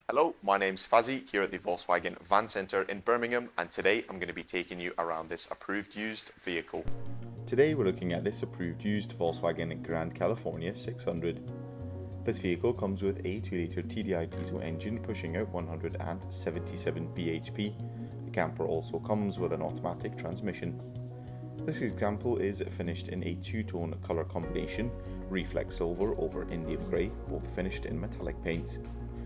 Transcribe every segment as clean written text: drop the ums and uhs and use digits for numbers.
Hello, my name's Fazzy here at the Volkswagen Van Centre in Birmingham, and today I'm going to be taking you around this approved used vehicle. Today we're looking at this approved used Volkswagen Grand California 600. This vehicle comes with a 2-litre TDI diesel engine pushing out 177 bhp. The camper also comes with an automatic transmission. This example is finished in a two-tone colour combination, reflex silver over Indium grey, both finished in metallic paints.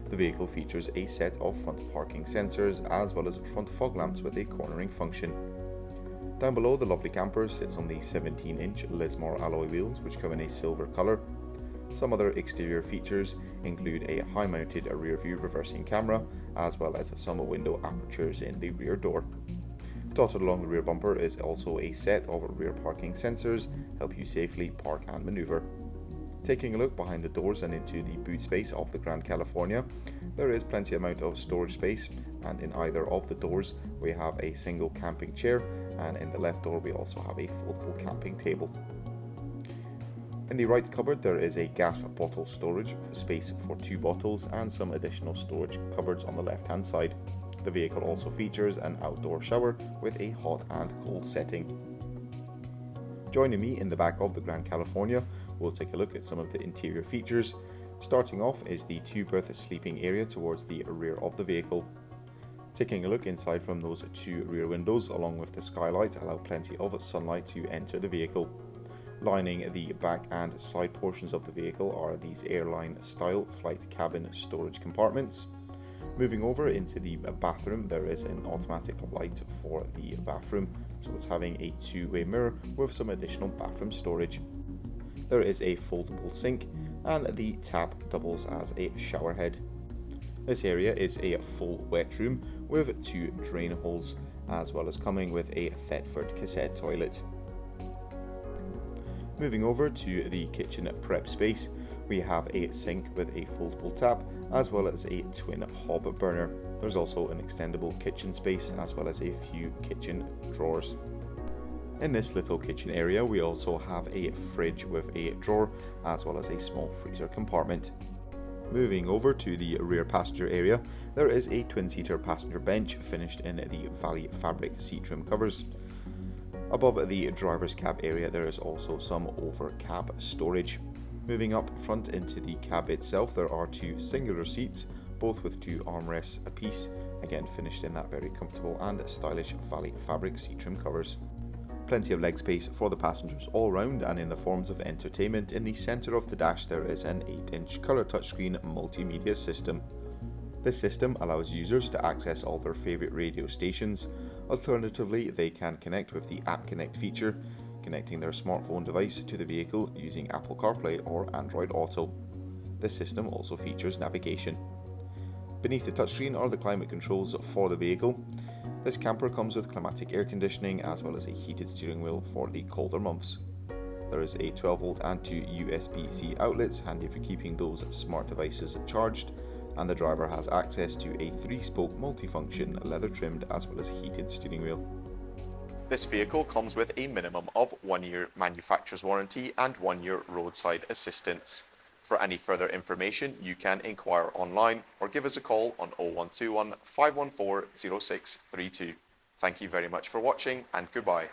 The vehicle features a set of front parking sensors as well as front fog lamps with a cornering function. Down below, the lovely camper sits on the 17-inch Lismore alloy wheels, which come in a silver colour. Some other exterior features include a high-mounted rear-view reversing camera, as well as some window apertures in the rear door. Dotted along the rear bumper is also a set of rear parking sensors, help you safely park and manoeuvre. Taking a look behind the doors and into the boot space of the Grand California, there is plenty amount of storage space, and in either of the doors we have a single camping chair, and in the left door we also have a foldable camping table. In the right cupboard there is a gas bottle storage for space for 2 bottles and some additional storage cupboards on the left hand side. The vehicle also features an outdoor shower with a hot and cold setting. Joining me in the back of the Grand California, we'll take a look at some of the interior features. Starting off is the 2-berth sleeping area towards the rear of the vehicle. Taking a look inside from those 2 rear windows along with the skylight allow plenty of sunlight to enter the vehicle. Lining the back and side portions of the vehicle are these airline style flight cabin storage compartments. Moving over into the bathroom, there is an automatic light for the bathroom, so it's having a 2-way mirror with some additional bathroom storage. There is a foldable sink, and the tap doubles as a shower head. This area is a full wet room with 2 drain holes, as well as coming with a Thetford cassette toilet. Moving over to the kitchen prep space, we have a sink with a foldable tap as well as a twin hob burner. There's also an extendable kitchen space as well as a few kitchen drawers. In this little kitchen area we also have a fridge with a drawer as well as a small freezer compartment. Moving over to the rear passenger area, there is a twin-seater passenger bench finished in the Valley fabric seat trim covers. Above the driver's cab area there is also some over cab storage. Moving up front into the cab itself, there are 2 singular seats, both with 2 armrests apiece, again finished in that very comfortable and stylish Valley fabric seat trim covers. Plenty of leg space for the passengers all round, and in the forms of entertainment, in the centre of the dash there is an 8-inch colour touchscreen multimedia system. This system allows users to access all their favourite radio stations. Alternatively, they can connect with the App Connect feature, connecting their smartphone device to the vehicle using Apple CarPlay or Android Auto. This system also features navigation. Beneath the touchscreen are the climate controls for the vehicle. This camper comes with climatic air conditioning as well as a heated steering wheel for the colder months. There is a 12V and 2 USB-C outlets, handy for keeping those smart devices charged, and the driver has access to a 3-spoke multifunction leather trimmed as well as heated steering wheel. This vehicle comes with a minimum of 1 year manufacturer's warranty and 1 year roadside assistance. For any further information, you can inquire online or give us a call on 0121 514 0632. Thank you very much for watching, and goodbye.